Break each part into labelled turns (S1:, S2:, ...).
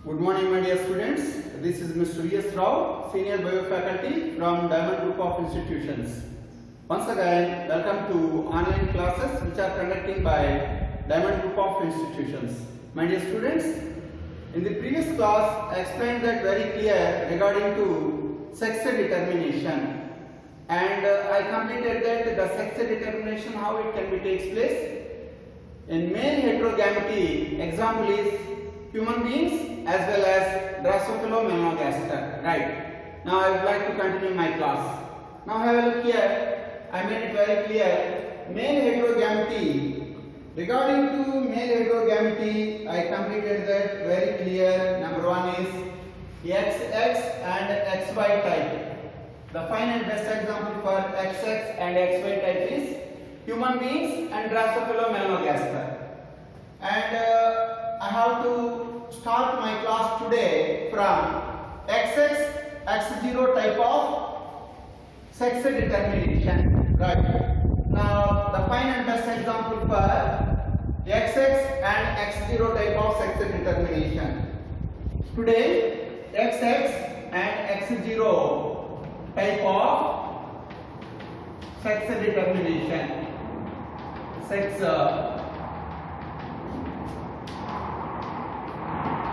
S1: Good morning, my dear students. This is Mr. V.S. Rao, Senior Bio Faculty from Diamond Group of Institutions. Once again, welcome to online classes which are conducted by Diamond Group of Institutions. My dear students, in the previous class, I explained that very clear regarding to sex determination, and I completed that the sex determination how it can be takes place. In male heterogamety, example is human beings as well as Drosophila melanogaster. Right. Now I would like to continue my class. Now have a look here. I made it very clear. Male heterogamety. Regarding to male heterogamety, I completed that very clear. Number one is XX and XY type. The fine and best example for XX and XY type is human beings and Drosophila melanogaster. And I have to start my class today from XX, X0 type of sex determination. Right. Now the fine and best example for XX and X0 type of sex determination. Today XX and X0 type of sex determination. Sex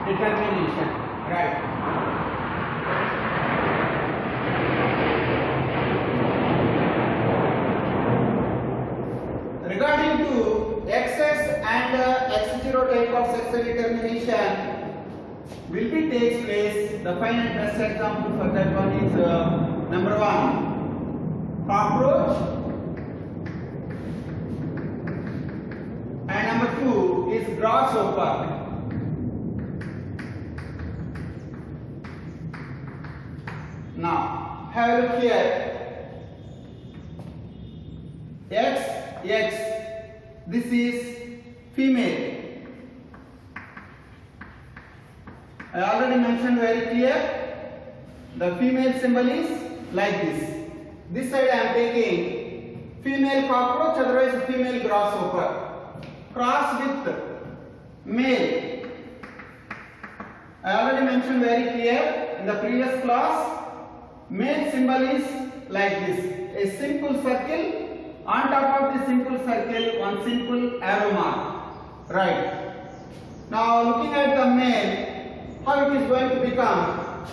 S1: determination, right. Regarding to XX and X0 type of sex determination will be takes place. The fine and best example for that one is number one, cockroach. And number two is grasshopper. Now have a look here. X, this is female. I already mentioned very clear. The female symbol is like this. This side I am taking female cockroach, otherwise female grasshopper. Cross with male. I already mentioned very clear in the previous class. Male symbol is like this. A simple circle. On top of the simple circle, one simple arrow mark. Right. Now looking at the male, how it is going to become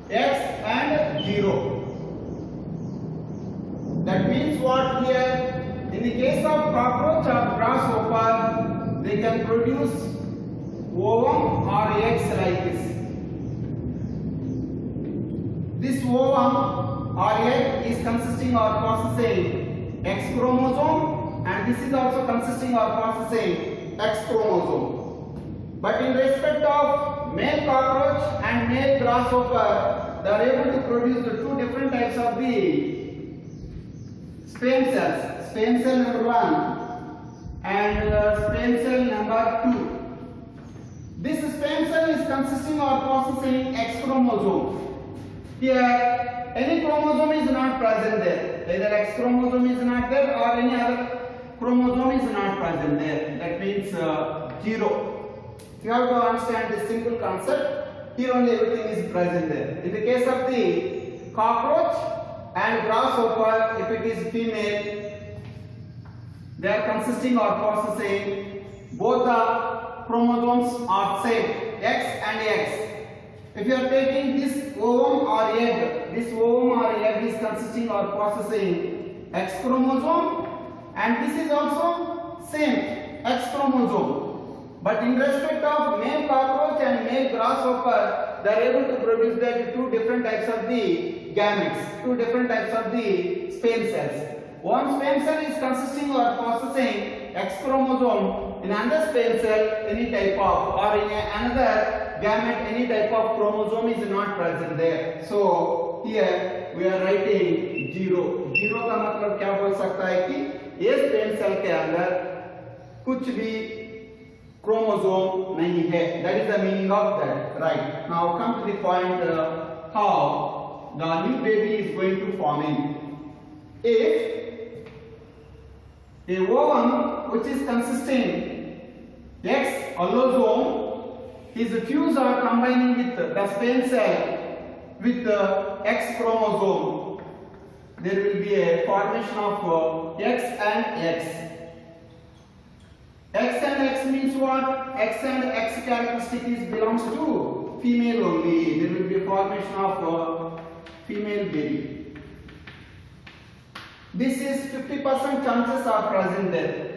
S1: X and 0. That means what here? In the case of cockroach or grasshopper, they can produce ovum or eggs like this. This ovum or egg is consisting or possessing X chromosome, and this is also consisting or possessing X chromosome. But in respect of male cockroach and male grasshopper, they are able to produce the two different types of the sperm cells. Sperm cell number 1 and sperm cell number 2. This sperm cell is consisting or possessing X chromosome. Here, any chromosome is not present there. Either X chromosome is not there or any other chromosome is not present there. That means 0. You have to understand this simple concept. Here only everything is present there. In the case of the cockroach and grasshopper, if it is female, they are consisting or possessing both the chromosomes are same, X and X. If you are taking this ovum or egg, this ovum or egg is consisting or possessing X chromosome, and this is also same X chromosome. But in respect of male cockroach and male grasshopper, they are able to produce that two different types of the gametes, two different types of the sperm cells. One sperm cell is consisting or possessing X chromosome, in another sperm cell any type of, or in another gamete any type of chromosome is not present there. So here we are writing 0. 0 का मतलब क्या बोल सकता है कि ये sperm cell के अंदर कुछ भी chromosome नहीं है. That is the meaning of that. Right. Now come to the point how the new baby is going to form in. If a ovum which is consisting X allosome his fuse are combining with the sperm cell with the X chromosome, there will be a formation of X and X. X and X means what? X and X characteristics belongs to female only. There will be a formation of female baby. This is 50% chances are present there.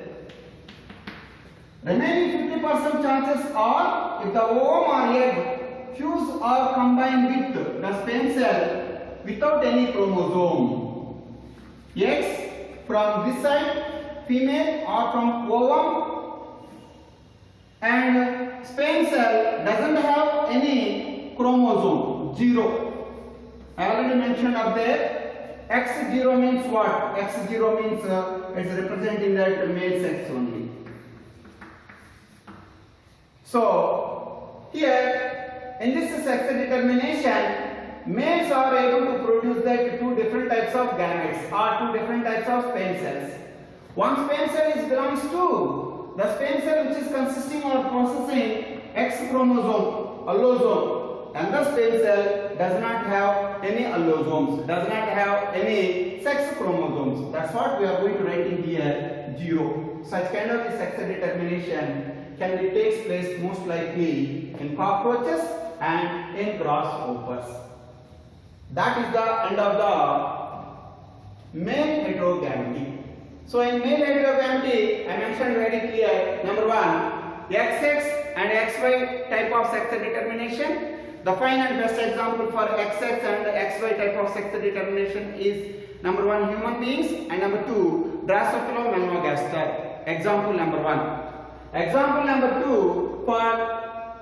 S1: Remaining 50% chances are if the ovum or egg fuse are combined with the sperm cell without any chromosome. X from this side, female, or from ovum, and sperm cell doesn't have any chromosome, 0. I already mentioned up there. X0 means what? X0 means it's representing that male sex only. So here in this sex determination, males are able to produce that two different types of gametes or two different types of sperm cells. One sperm cell belongs to the sperm cell which is consisting or possessing X chromosome, allosome, and the sperm cell does not have any allosomes, does not have any sex chromosomes. That's what we are going to write in here, 0. Such kind of sex determination takes place most likely in cockroaches and in grasshoppers. That is the end of the male heterogamity. So in male heterogamity, I mentioned very clear, number 1, XX and XY type of sex determination. The fine and best example for XX and XY type of sex determination is number 1, human beings, and number 2, Drosophila melanogaster. Example number 1. Example number 2, for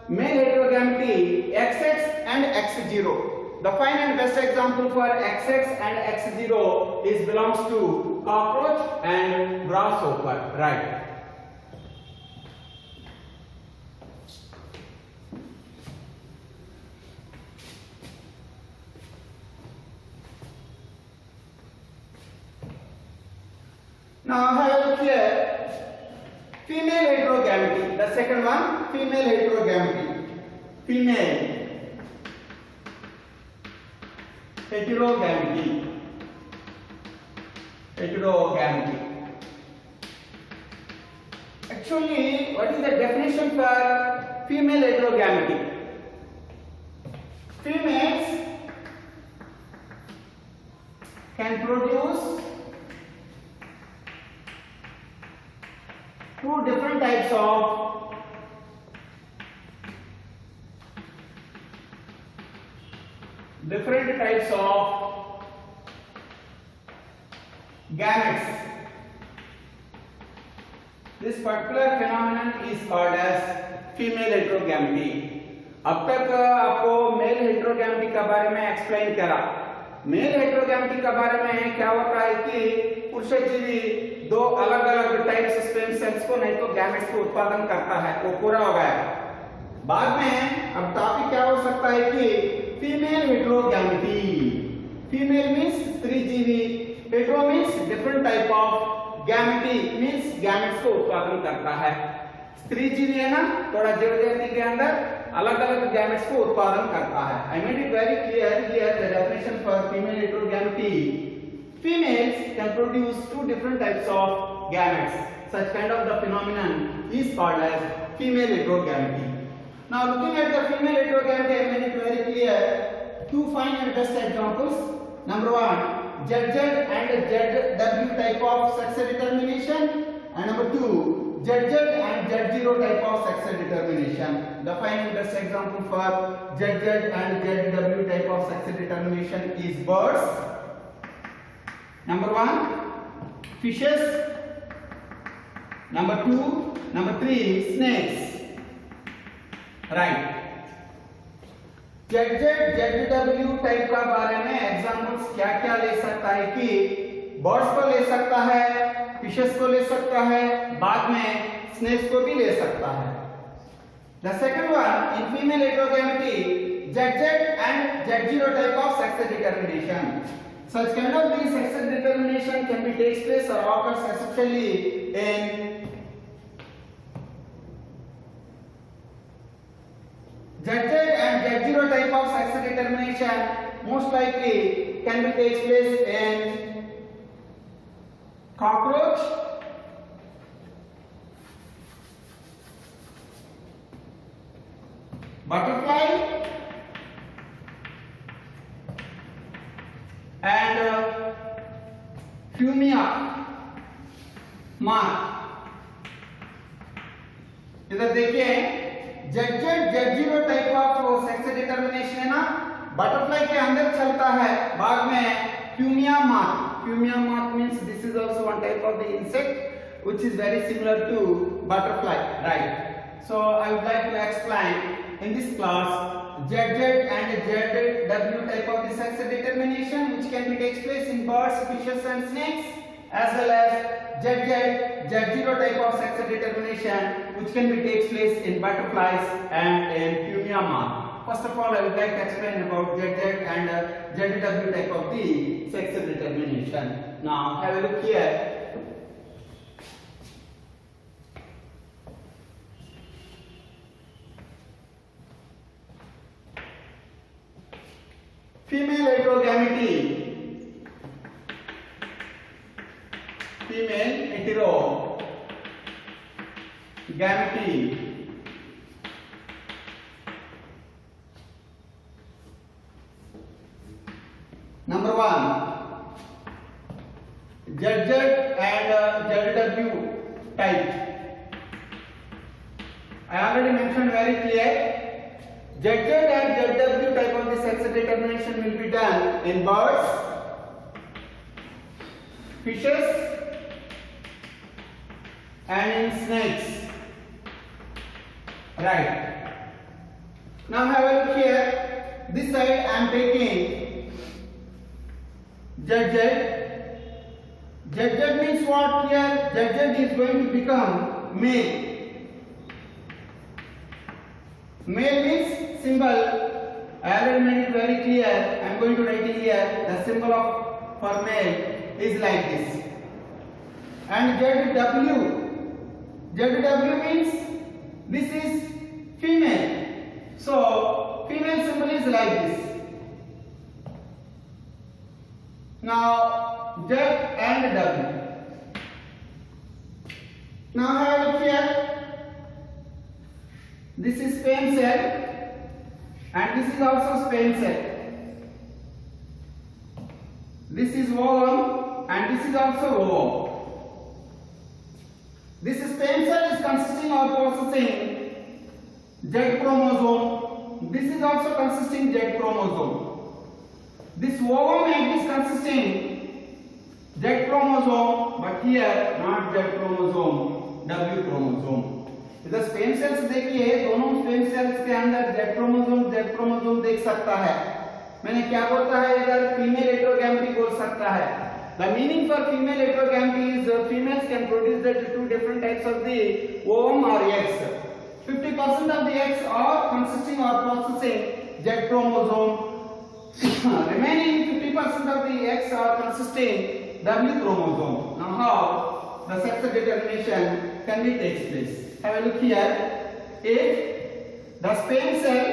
S1: male heterogamity, XX and X0. The fine and best example for XX and X0 is belongs to cockroach and grasshopper, right? Now have a look here. Female heterogamity. The second one, female heterogamity. Female heterogamity. Heterogamity. Actually, what is the definition for female heterogamity? Females can produce two different types of gametes. This particular phenomenon is called as female heterogamity. अब तक आपको mail heterogamety के बारे में explain करा. Mail heterogamety के बारे में क्या होता है कि पुरुषजीवी दो अलग अलग टाइप्स स्पर्म सेल्स को नहीं तो गैमेट्स को उत्पादन करता है, वो पूरा हो गया. बाद में अब टॉपिक क्या हो सकता है कि फीमेल हेटेरोगैमेटी. फीमेल मींस स्त्रीजीवी, hetero means different type of gamety means gametes को उत्पादन करता है. स्त्रीजीवी है ना, थोड़ा जीव जयंती के अंदर अलग अलग गैमेट्स को उत्पादन करता है. I made it very clear here the definition for female heterogamety. Females can produce two different types of gametes. Such kind of the phenomenon is called as female heterogamety. Now looking at the female heterogamety, I made it very clear. Two fine and best examples. Number 1, ZZ and ZW type of sex determination, and number 2, ZZ and Z0 type of sex determination. The fine and best example for ZZ and ZW type of sex determination is birds. Number 1, fishes. Number 2, number 3, snakes. Right. ZZ, ZW type का बारे में examples क्या क्या ले सकता है कि birds को ले सकता है, फिशेस को ले सकता है, बाद में स्नेक्स को भी ले सकता है. The second one, in female heterogamety, ZZ and Z0 type of sex determination. Such kind of these sex determination can be takes place or occurs especially in ZZ and Z0 type of sex determination most likely can be takes place in cockroach, butterfly, and Fumia moth. इधर देखिए ZZ Z0 type of sex determination है ना, butterfly के अंदर चलता है, बाद में Fumia moth. Fumia moth means this is also one type of the insect which is very similar to butterfly, right? So I would like to explain in this class ZZ and ZW type of the sex determination which can be takes place in birds, fishes and snakes, as well as ZZ Z0 type of sex determination which can be takes place in butterflies and in Fumia moth. First of all, I would like to explain about ZZ and ZW type of the sex determination. Now have a look here. Female heterogamety. Female heterogamety. Number one, ZZ and ZW type. I already mentioned very clear. ZZ and ZW type of the sex determination will be done in birds, fishes, and in snakes. Right. Now have a look here. This side I am taking ZZ. ZZ means what here? ZZ is going to become male. Male means symbol. I already made it very clear. I am going to write it here. The symbol of for male is like this. And ZW means this is female. So female symbol is like this. Now Z and W. Now have a look here. This is sperm cell and this is also sperm cell. This is ovum and this is also ovum. This sperm cell is consisting of possessing Z chromosome. This is also consisting Z chromosome. This ovum egg is consisting Z chromosome, but here not Z chromosome, W chromosome. इधर spam sales देखिए, दोनों spam sales के अंदर Z chromosome देख सकता है. मैंने क्या बोलता है इधर? फीमेल हेटेरोगैमेटी बोल सकता है. The meaning for female heterogamety is females can produce the two different types of the ovum or eggs. 50% of the eggs are consisting or possessing Z chromosome. Remaining 50% of the eggs are consisting W chromosome. Now how the sex determination can be takes place? Have a look here. If the sperm cell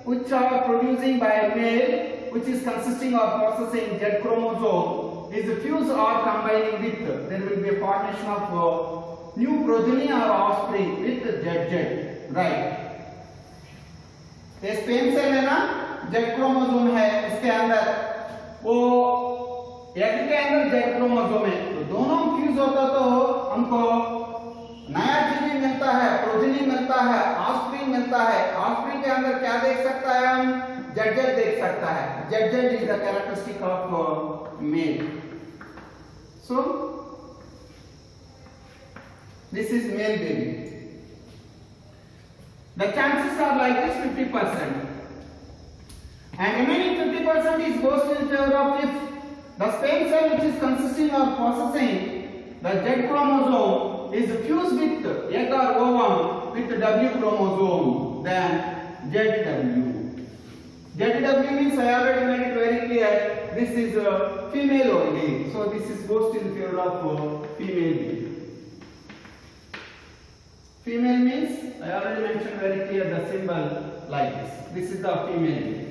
S1: which are producing by a male which is consisting of possessing Z chromosome is fused or combining with, there will be a formation of new progeny or offspring with ZZ, right? ये sperm cell है ना, Z chromosome है, इसके अंदर वो egg के अंदर Z chromosome है, तो दोनों फ्यूज होता तो हमको नया जीन मिलता है, प्रोजेनी मिलता है, ऑफस्प्रिंग मिलता है. ऑफस्प्रिंग के अंदर क्या देख सकता है हम? ZZ देख सकता है. ZZ is the characteristic of male. So this is male baby. The chances are like this 50%. And remaining 50% is goes in favor of if the sperm cell which is consisting of possessing the Z chromosome is fused with egg or ovum with W chromosome, then ZW. ZW means I already made it very clear. This is female only, so this is goes in favor of female. Female means I already mentioned very clear the symbol like this. This is the female.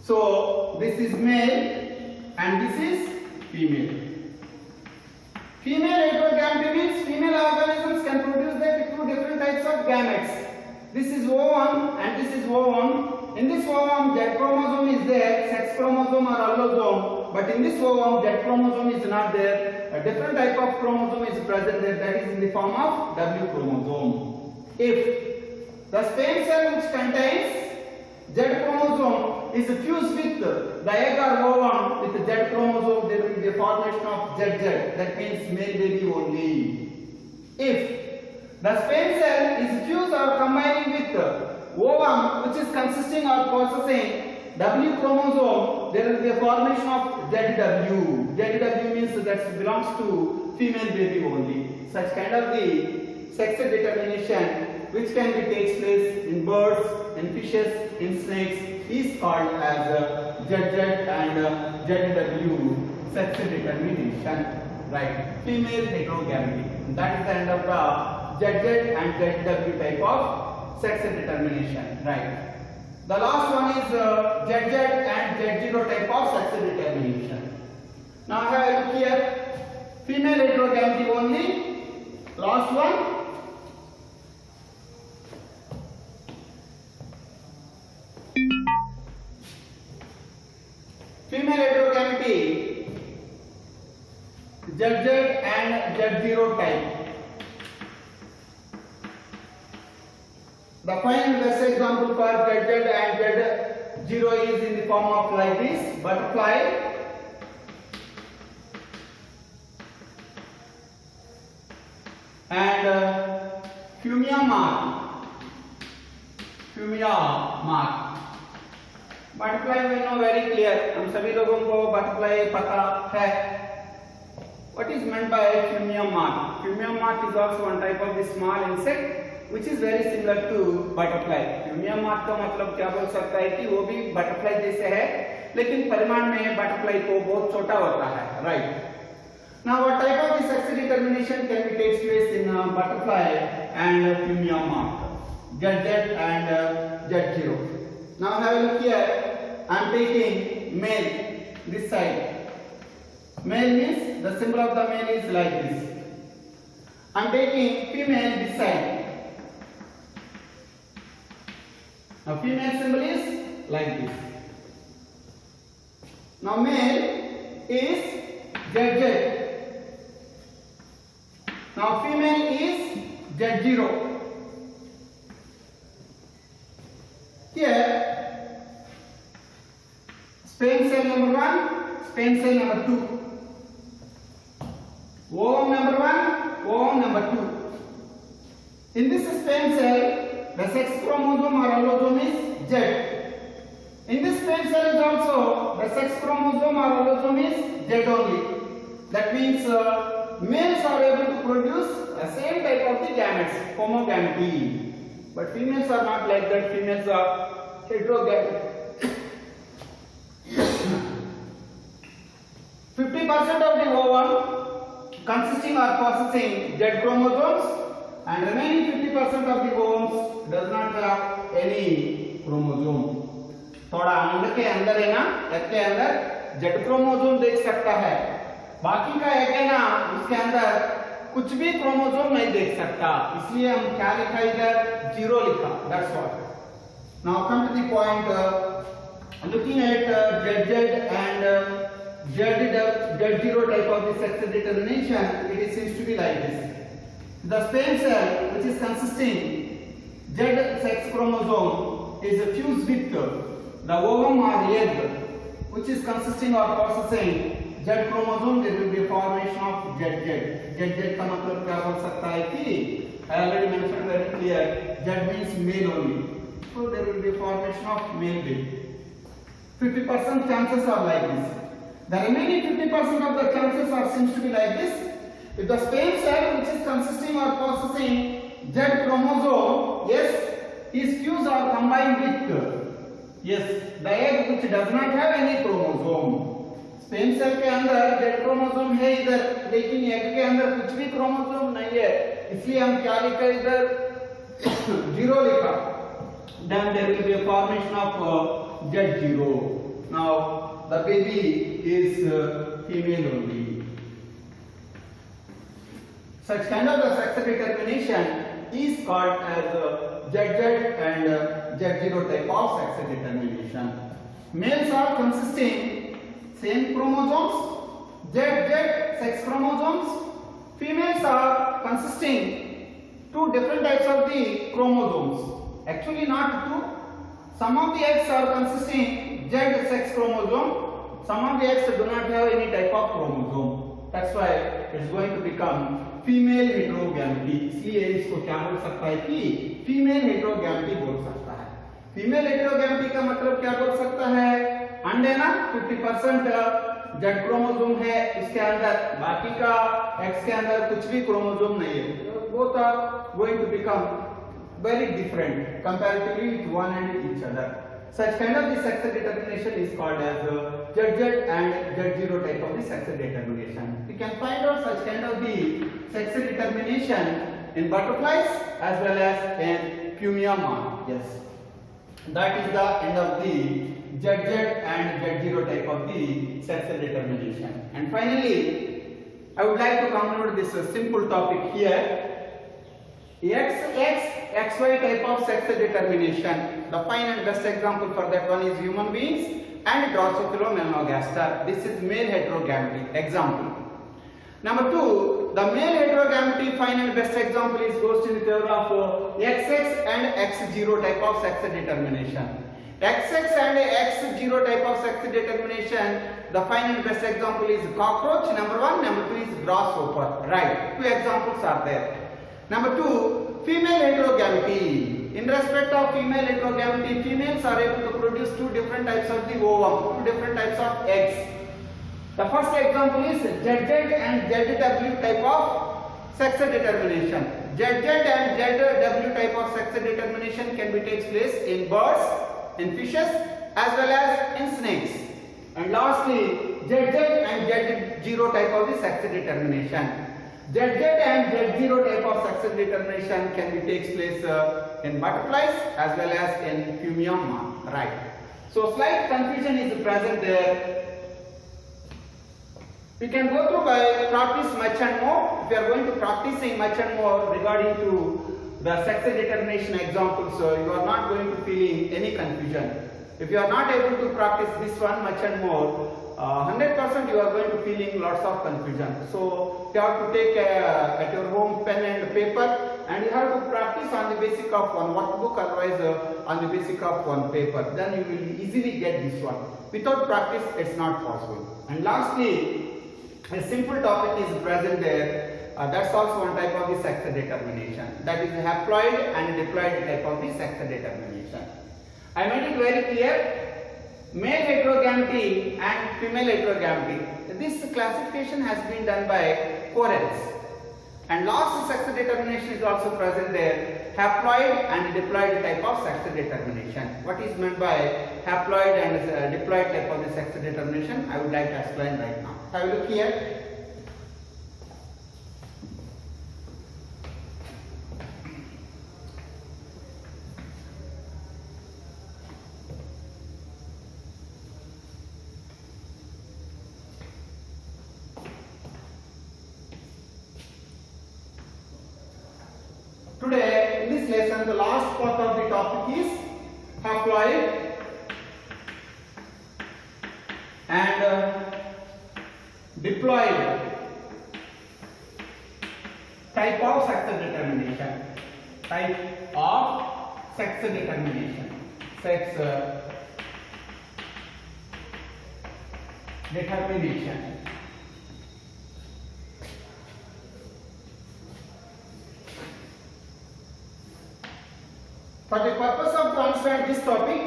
S1: So this is male and this is female. Female heterogamety means female organisms can produce their two different types of gametes. This is ovum and this is ovum. In this ovum, Z chromosome is there, sex chromosome or allosome. But in this ovum, Z chromosome is not there. A different type of chromosome is present there, that is in the form of W chromosome. If the sperm cell which contains Z chromosome is fused with the egg or ovum with the Z chromosome, there will be a formation of ZZ. That means male baby only. If the sperm cell is fused or combining with the ovum which is consisting or possessing W chromosome, there will be a formation of ZW. ZW means that belongs to female baby only. Such kind of the sex determination which can be takes place in birds, in fishes, in snakes is called as ZZ and ZW sex determination. Right? Female heterogamety. That is the end of the ZZ and ZW type of sex determination. Right? The last one is ZZ and Z0 type of sex determination. Now have a look here. Female heterogamety only. Last one. Female heterogamety ZZ and Z0 type. The final best example for ZZ and Z0 is in the form of like this: butterfly, and fumia mark. Fumia mark. Butterfly में know very clear, हम सभी लोगों को butterfly पता है. What is meant by fumium mark? Fumium mark is also one type of the small insect which is very similar to butterfly. Fumium mark का मतलब क्या बोल सकता है कि वो भी बटरफ्लाई जैसे है लेकिन परिमाण में बटरफ्लाई को बहुत छोटा होता है. Right? Now what type of the sex determination can be takes place in butterfly and fumium mark? ZZ and Z0. Now have a look here. I am taking male this side. Male means the symbol of the male is like this. I am taking female this side. Now female symbol is like this. Now male is ZZ. Now female is Z0. Here sperm cell number 1, sperm cell number 2. Ovum number 1, ovum number 2. In this sperm cell, the sex chromosome or allosome is Z. In this sperm cell is also the sex chromosome or allosome is Z only. That means males are able to produce the same type of the gametes, homogamety. But females are not like that. Females are heterogamous. 50% of the ovum consisting or possessing Z chromosomes and remaining 50% of the ovumes does not have any chromosome. थोड़ा अंग के अंदर है ना, egg के अंदर Z chromosome देख सकता है, बाकी का एग है ना उसके अंदर कुछ भी क्रोमोसोम नहीं देख सकता, इसलिए हम क्या लिखा इधर 0 लिखा. That's what. Now come to the point. Looking at ZZ and Z0 type of the sex determination, it seems to be like this. The sperm cell which is consisting Z sex chromosome is fused with the ovum or egg which is consisting or possessing Z chromosome. There will be a formation of ZZ. ZZ का मतलब क्या बोल सकता है कि I already mentioned very clear. Z means male only. So there will be a formation of male baby. 50% chances are like this. The remaining 50% of the chances are seems to be like this. If the sperm cell which is consisting or possessing Z chromosome, yes, is fused or combined with the egg which does not have any chromosome. Sperm cell के अंदर Z chromosome है इधर, लेकिन egg के अंदर कुछ भी chromosome नहीं है, इसलिए हम क्या लिखा इधर 0 लिखा. then there will be a formation of Z0. Now the baby is female only. Such kind of a sex determination is called as ZZ and Z0 type of sex determination. Males are consisting same chromosomes, ZZ sex chromosomes. Females are consisting two different types of the chromosomes. Actually not two. Some of the eggs are consisting Z sex chromosome. Some of the eggs do not have any type of chromosome. That's why it's going to become female heterogamety. इसलिए इसको क्या बोल सकता है कि female heterogamety बोल सकता है. फीमेल हेटेरोगैमेटी का मतलब क्या बोल सकता है? अंडे ना 50% जेड क्रोमोसोम है इसके अंदर, बाकी का एक्स के अंदर कुछ भी क्रोमोसोम नहीं है. Both are going to become very different comparatively with one and each other. Such kind of the sex determination is called as ZZ and Z0 type of the sex determination. We can find out such kind of the sex determination in butterflies as well as in Pumia. Yes, that is the end of the ZZ and Z0 type of the sex determination. And finally, I would like to conclude this simple topic here. XY type of sex determination. The fine and best example for that one is human beings and Drosophila melanogaster. This is male heterogamety example. Number two, the male heterogamety fine and best example is goes in favor of XX and X0 type of sex determination. XX and X0 type of sex determination, the fine and best example is cockroach, number one, number two is grasshopper. Right, two examples are there. Number two, female heterogamety. In respect of female heterogamety, females are able to produce two different types of the ovum, two different types of eggs. The first example is ZZ and ZW type of sex determination. ZZ and ZW type of sex determination can be takes place in birds, in fishes, as well as in snakes. And lastly, ZZ and Z0 type of the sex determination. ZZ and Z0 type of sex determination can be takes place in butterflies as well as in Pumia. Right. So slight confusion is present there. We can go through by practice much and more. If you are going to practicing much and more regarding to the sex determination examples, so you are not going to feeling any confusion. If you are not able to practice this one much and more, 100% you are going to feeling lots of confusion. So you have to take at your home pen and paper, and you have to practice on the basic of one workbook, otherwise on the basic of one paper. Then you will easily get this one. Without practice, it's not possible. And lastly, a simple topic is present there. That's also one type of the sex determination. That is haploid and diploid type of the sex determination. I made it very clear. Male heterogamety and female heterogamety. This classification has been done by Correns. And last sex determination is also present there. Haploid and diploid type of sex determination. What is meant by haploid and diploid type of the sex determination? I would like to explain right now. Have a look here. Today, in this lesson, the last part of the topic is haploid and diploid type of sex determination. Type of sex determination. Sex determination. For the purpose of to understand this topic,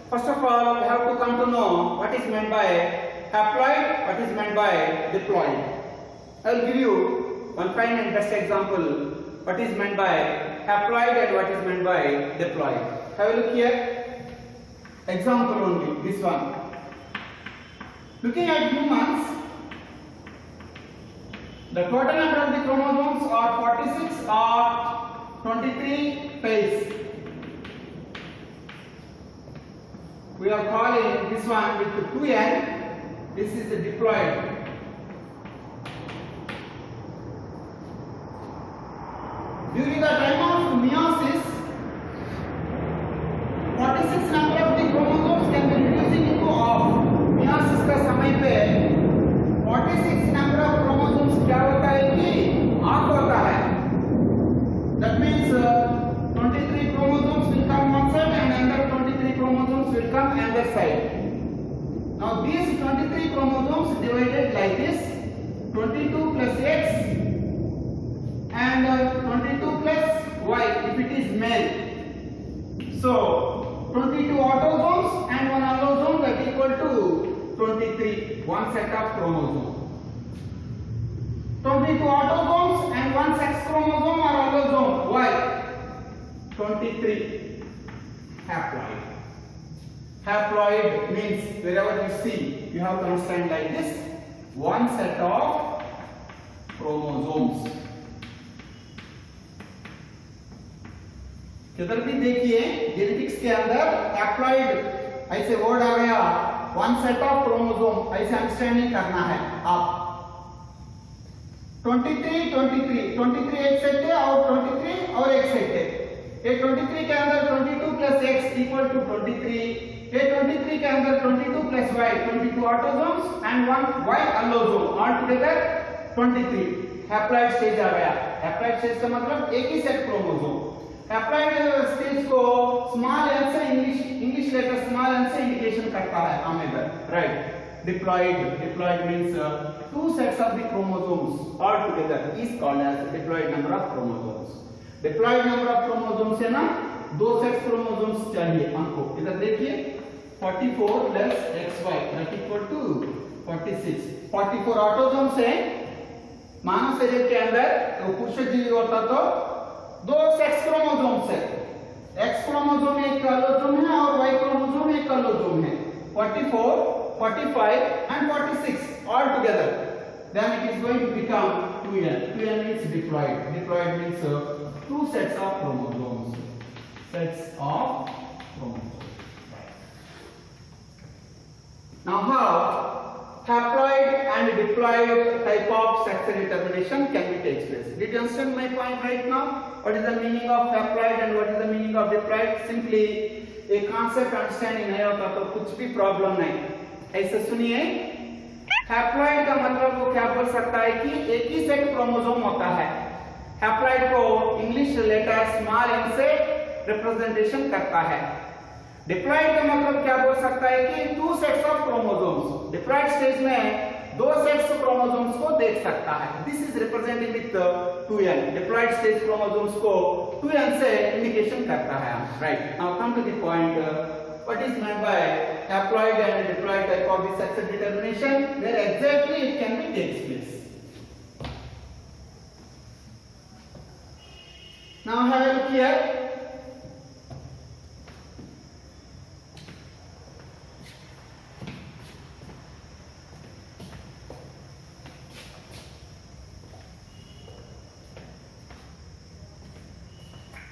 S1: first of all, we have to come to know what is meant by haploid, what is meant by diploid. I will give you one fine and best example, what is meant by haploid and what is meant by diploid. Have a look here. Example only, this one. Looking at humans, the total number of the chromosomes are 46 or 23 pairs. we are calling this one with 2n. This is the diploid. During the time of meiosis, 46 number of the chromosomes can be reducing into half. meiosis का समय पे 46 number of chromosomes क्या होता है कि half होता है. That means 23 chromosomes will come one side and another 23 chromosomes will come another side. Now these 23 chromosomes divided like this: 22 plus X and 22 plus Y if it is male. So 22 autosomes and one allosome, that equal to 23, one set of chromosomes. 22 autosomes and one sex chromosome or allosome. Y 23 haploid. Haploid means wherever you see, you have to understand like this: one set of chromosomes. किधर भी देखिए genetics के अंदर haploid ऐसे word आ गया, one set of chromosome, ऐसे understanding करना है आप. 23 23 एक सेट है और 23 और एक सेट है. ये 23 के अंदर 22 प्लस x इक्वल टू 23. ये 23 के अंदर 22 plus y 22 autosomes and one y allosome, all together 23. Haploid stage आ गया. हैप्लॉइड स्टेज का मतलब एक ही सेट क्रोमोसोम. हैप्लॉइड स्टेज को स्मॉल एन से इंग्लिश लेटर स्मॉल एन से इंडिकेशन करता है अमेबर, right. diploid means two sets of the chromosomes all together is called as diploid number of chromosomes. diploid number of chromosomes है ना, दो sets chromosomes चाहिए हमको. इधर देखिए 44 plus xy that equal to 46. 44 autosomes है. मानव शरीर के अंदर पुरुष जीव होता तो दो सेक्स क्रोमोसोम्स है. x क्रोमोसोम एक अलोसोम है और y क्रोमोसोम एक अलोसोम है. 44, 45 and 46 all together, then it is going to become 2n. 2n means diploid. Diploid means two sets of chromosomes. Sets of chromosomes. Now how haploid and diploid type of sex determination can be takes place? Did you understand my point right now? What is the meaning of haploid and what is the meaning of diploid? Simply एक concept understanding नहीं होता तो कुछ भी problem नहीं. ऐसे सुनिए, haploid का मतलब वो क्या बोल सकता है कि एक ही सेट क्रोमोसोम होता है. हैप्लॉइड को इंग्लिश लेटर स्मॉल एन से रिप्रेजेंटेशन करता है. डिप्लॉइड का मतलब क्या बोल सकता है कि two sets of chromosomes. Diploid stage में दो सेट्स क्रोमोसोम्स को देख सकता है. This is represented with 2n. Diploid stage chromosomes को 2n से इंडिकेशन करता है, right. Now come to the point. What is meant by haploid and diploid type of the sex determination? Where exactly it can be takes place. Now have a look here.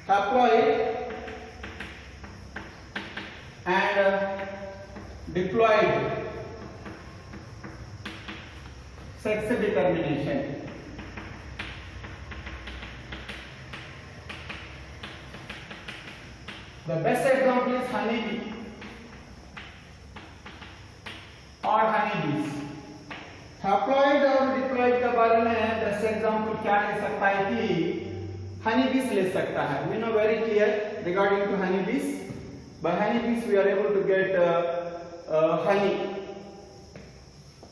S1: Haploid and diploid sex determination. The best example is honeybee or honeybees. Haploid और diploid के बारे में best example क्या ले सकता है कि honeybees ले सकता है. We know very clear regarding to honeybees. By honeybees we are able to get honey.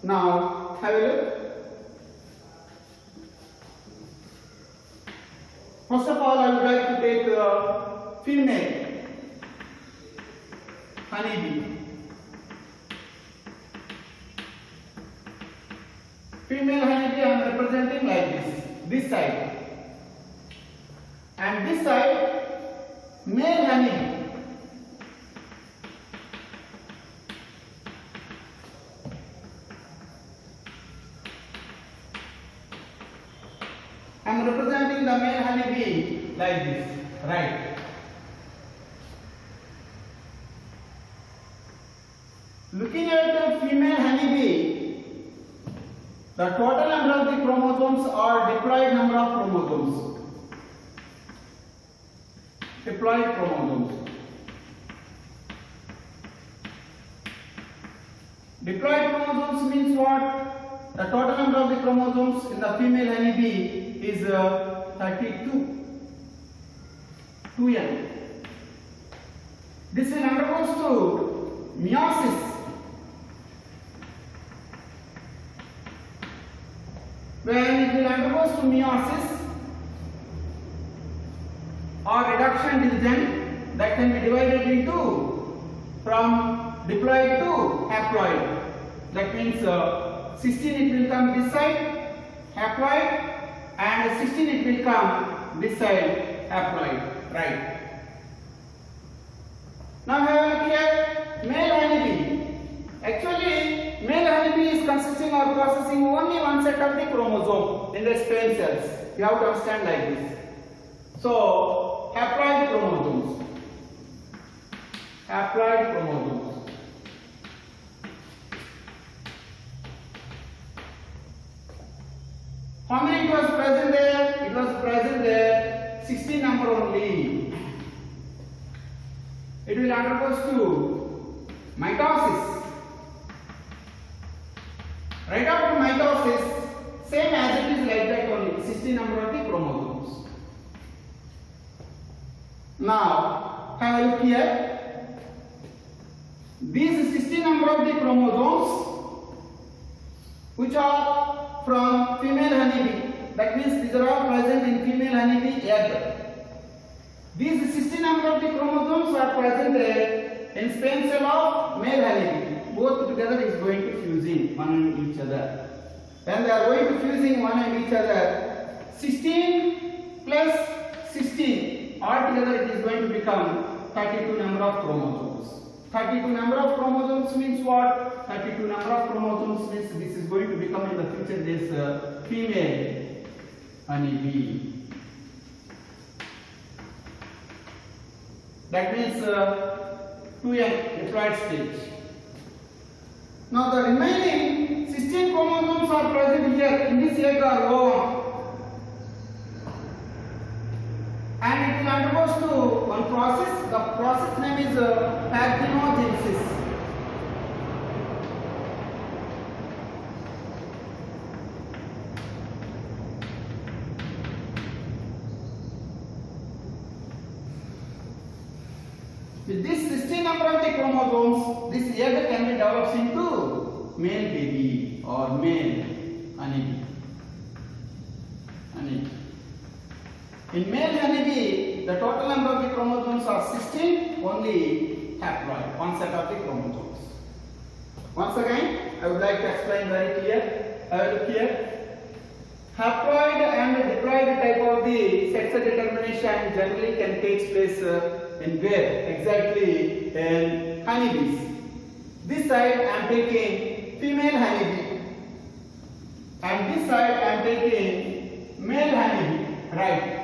S1: Now have a look. First of all, I would like to take female honeybee. Female honeybee I am representing like this side, and this side male honeybee. I am representing the male honeybee like this, right? Looking at the female honeybee, the total number of the chromosomes or diploid number of chromosomes. Diploid chromosomes. Diploid chromosomes means what? The total number of the chromosomes in the female honeybee is 32. 2n. This will undergoes to meiosis. When it will undergoes to meiosis or reduction division, that can be divided into from diploid to haploid. That means 16 it will come this side haploid and 16 it will come this side haploid. Right. Now have a look here, male honeybee. Actually, male honeybee is consisting or possessing only one set of the chromosome in the sperm cells. You have to understand like this. So, haploid chromosomes. Haploid chromosomes. How many it was present there? It was present there 16 number only. It will undergoes to mitosis. Right after mitosis, same as it is like that only, 16 number of the chromosomes. Now, have a look here. These 16 number of the chromosomes, which are from female honeybee, that means these are all present in female honeybee egg. These 16 number of the chromosomes are present in sperm cell of male honeybee. Both together is going to fusing one on each other. When they are going to fusing one on each other, 16 plus 16 altogether it is going to become 32 number of chromosomes. 32 number of chromosomes means what? 32 number of chromosomes means this is going to become in the future this female honeybee. That means 2n diploid stage. Now the remaining 16 chromosomes are present here in this egg or ovum, and it will undergoes to one process. The process name is parthenogenesis. With this 16 number of the chromosomes, this egg can be developed into male baby or male honeybee. In male honeybee, the total number of the chromosomes are 16, only haploid, one set of the chromosomes. Once again, I would like to explain very clear. I will look here. Haploid and diploid type of the sex determination generally can take place in where? Exactly in honeybees. This side I am taking female honeybee and this side I am taking male honeybee. Right.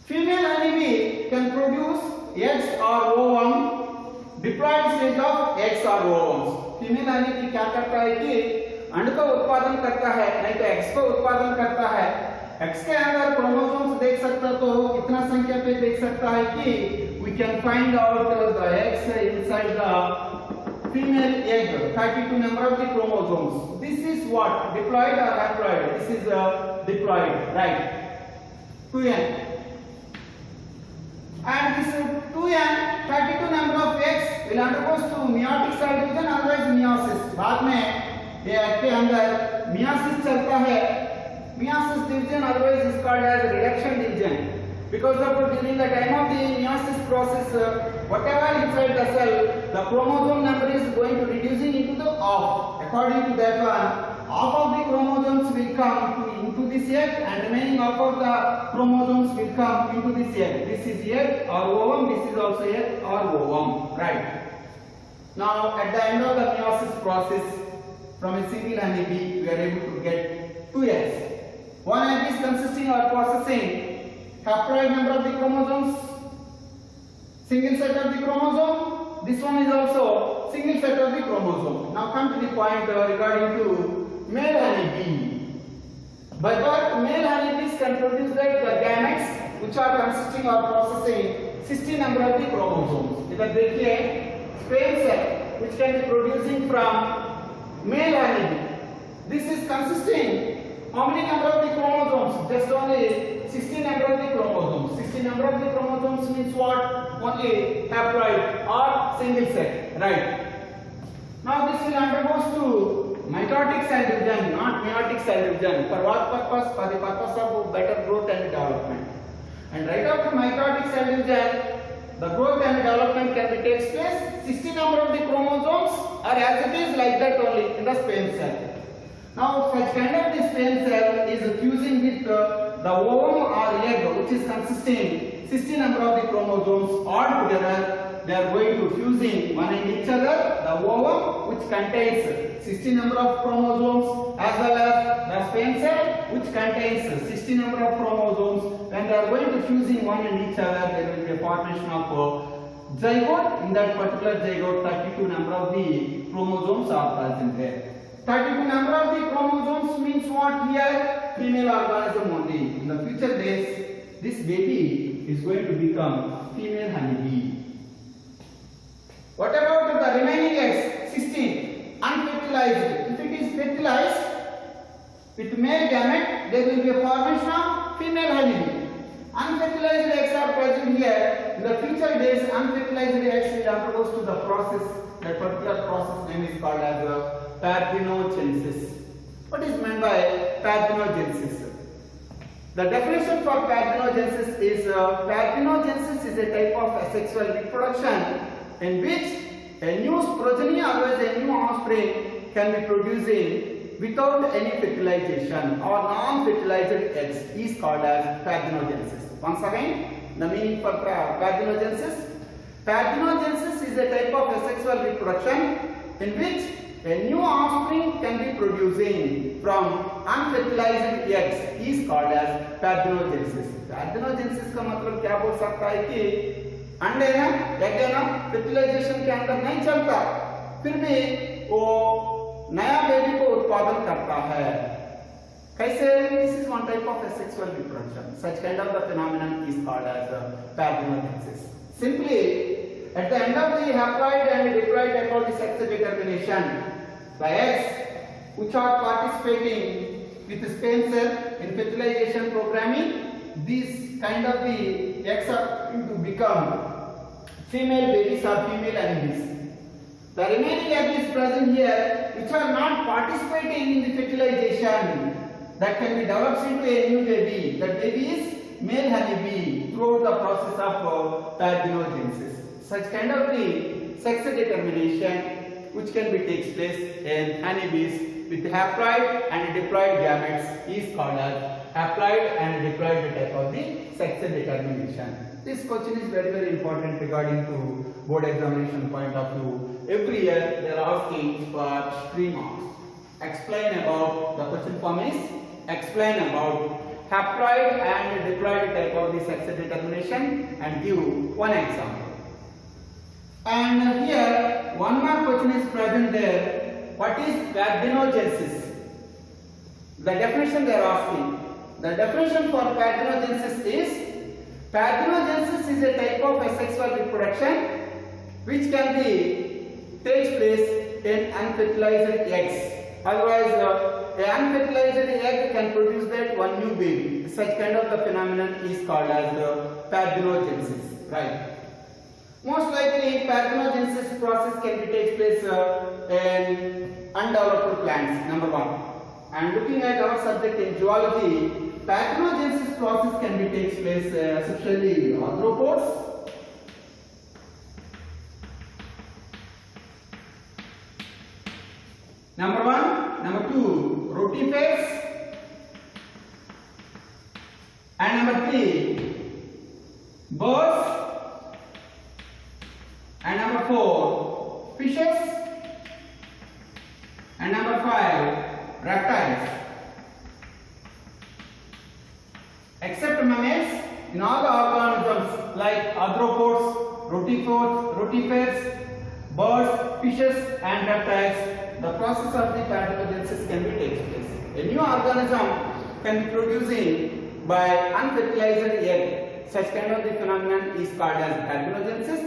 S1: Female honeybee can produce eggs or ovum, diploid stage of eggs or ovums. Female honeybee क्या करता है कि अंड का उत्पादन करता है, नहीं तो एग्स का उत्पादन करता है। एक्स के अंदर क्रोमोसोम्स देख सकता तो इतना संख्या पे देख सकता है कि we can find out the eggs inside the female egg, 32 number of the chromosomes. This is what? Diploid or haploid? This is a diploid, right? 2n. And this 2n, 32 number of eggs will undergoes to meiotic cell division, otherwise meiosis. बाद में ये egg के अंदर meiosis चलता है. Meiosis division otherwise is called as reduction division. Because during the time of the meiosis process, whatever inside the cell, the chromosome number is going to reducing into the half. According to that one, half of the chromosomes will come into this egg and remaining half of the chromosomes will come into this egg. This is egg or ovum, this is also egg or ovum, right? Now at the end of the meiosis process, from a single honeybee, we are able to get two eggs. One egg is consisting or possessing haploid number of the chromosomes, single set of the chromosome, this one is also single set of the chromosome. Now come to the point regarding to male honeybee. By birth, male honeybees can produce the gametes which are consisting or processing 60 number of the chromosomes. इधर देखिए sperm cell which can be producing from male honeybee. This is consisting how many number of the chromosomes? Just only 60 number of the chromosomes. 60 number of the chromosomes means what? Only haploid or single set, right? Now this will undergoes to mitotic cell division, not meiotic cell division. For what purpose? For the purpose of better growth and development. And right after mitotic cell division, the growth and development can be takes place. 60 number of the chromosomes are as it is like that only in the sperm cell. Now such kind of the sperm cell is fusing with the ovum or egg which is consisting 60 number of the chromosomes all together. They are going to fusing one in each other. The ovum which contains 60 number of chromosomes as well as the sperm cell which contains 60 number of chromosomes. When they are going to fusing one in each other, there will be a formation of zygote. In that particular zygote, 32 number of the chromosomes are present there. 32 number of the chromosomes means what here? Female organism only. In the future days, this baby is going to become female honeybee. What about the remaining eggs? 16. Unfertilized. If it is fertilized with male gamete, there will be a formation of female honeybee. Unfertilized eggs are present here. In the future days, unfertilized eggs will undergo to the process. That particular process name is called as parthenogenesis. What is meant by parthenogenesis? The definition for parthenogenesis is parthenogenesis is a type of asexual reproduction in which a new progeny or a new offspring can be producing without any fertilization or non-fertilized eggs is called as parthenogenesis. Once again, the meaning for parthenogenesis. Parthenogenesis is a type of asexual reproduction in which a new offspring can be producing from unfertilized eggs is called as parthenogenesis. Parthenogenesis का मतलब क्या बोल सकता है कि अंडे ना egg है ना fertilization के अंदर नहीं चलता, फिर भी वो नया बेबी को उत्पादन करता है. कैसे? This is one type of asexual reproduction. Such kind of the phenomenon is called as parthenogenesis. Simply, at the end of the haploid and diploid about the sex determination, the eggs which are participating with the sperm cell in fertilization programming, these kind of the eggs are going to become female babies or female honeybees. The remaining egg is present here which are not participating in the fertilization that can be developed into a new baby. That baby is male honeybee throughout the process of parthenogenesis. Such kind of the sex determination which can be takes place in honeybees with haploid and diploid gametes is called as haploid and diploid type of the sex determination. This question is very important regarding to board examination point of view. Every year they are asking for 3 marks. Explain about the question form is explain about haploid and diploid type of the sex determination and give one example. And here one more question is present there. What is parthenogenesis? The definition they are asking. The definition for parthenogenesis is a type of asexual reproduction which can be takes place in unfertilized eggs. Otherwise, an unfertilized egg can produce that one new baby. Such kind of the phenomenon is called as parthenogenesis, right? Most likely, parthenogenesis process can be take place in undeveloped plants. Number 1. And looking at our subject in zoology, parthenogenesis process can be takes place especially arthropods, number 1, number 2, rotifers, and number 3, birds, and number 4, fishes, and number 5, reptiles. Except mammals, in all the organisms like arthropods, rotifers, birds, fishes and reptiles, the process of the parthenogenesis can be takes place. A new organism can be producing by unfertilized egg. Such kind of the phenomenon is called as parthenogenesis.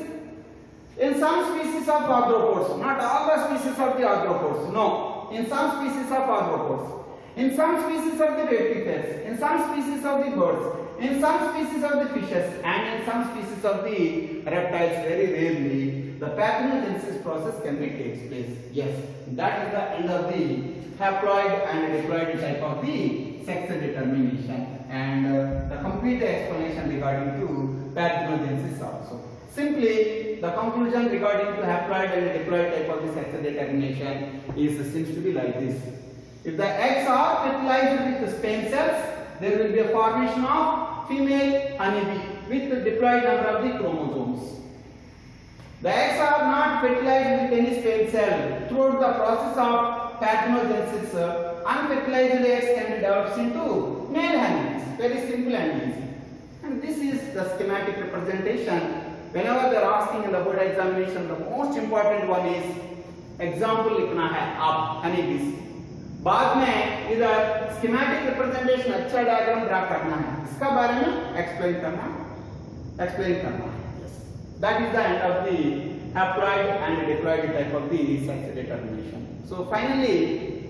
S1: In some species of arthropods, not all the species of the arthropods, no. In some species of arthropods, in some species of the reptiles, in some species of the birds, in some species of the fishes and in some species of the reptiles, very rarely, the parthenogenesis process can be takes place. Yes, that is the end of the haploid and diploid type of the sex determination and the complete explanation regarding to parthenogenesis also. Simply, the conclusion regarding to haploid and diploid type of the sex determination seems to be like this. If the eggs are fertilized with sperm cells, there will be a formation of female honeybee with the diploid number of the chromosomes. The eggs are not fertilized with any sperm cell. Throughout the process of parthenogenesis, unfertilized eggs can be developed into male honeybees. Very simple and easy. And this is the schematic representation. Whenever they are asking in the board examination, the most important one is example लिखना है आप honeybees. बाद में इधर schematic representation अच्छा diagram draw करना है, इसका बारे में explain करना है. Yes. That is the end of the haploid and diploid type of the sex determination. So finally,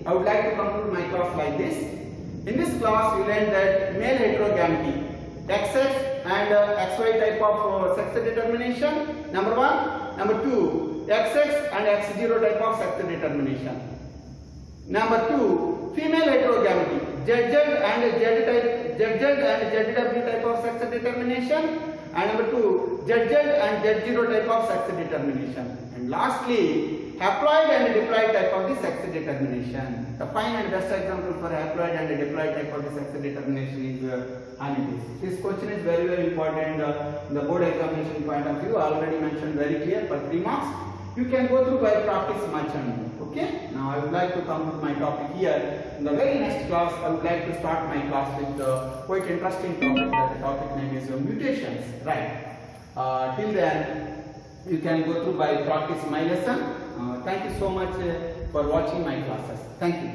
S1: I would like to conclude my class like this. In this class, we learned that male heterogamety, XX and XY type of sex determination, number one. Number two, XX and X0 type of sex determination. Number two, female heterogamety, ZZ and ZW type of sex determination. And number two, ZZ and Z0 type of sex determination. And lastly, haploid and diploid type of the sex determination. The fine and best example for haploid and diploid type of the sex determination is honeybees. This question is very, very important in the board examination point of view. I already mentioned very clear for 3 marks. You can go through by practice much and more. Okay? Now I would like to conclude my topic here. In the very next class, I would like to start my class with quite interesting topic. The topic name is mutations. Right? Till then, you can go through by practice my lesson. Thank you so much for watching my classes. Thank you.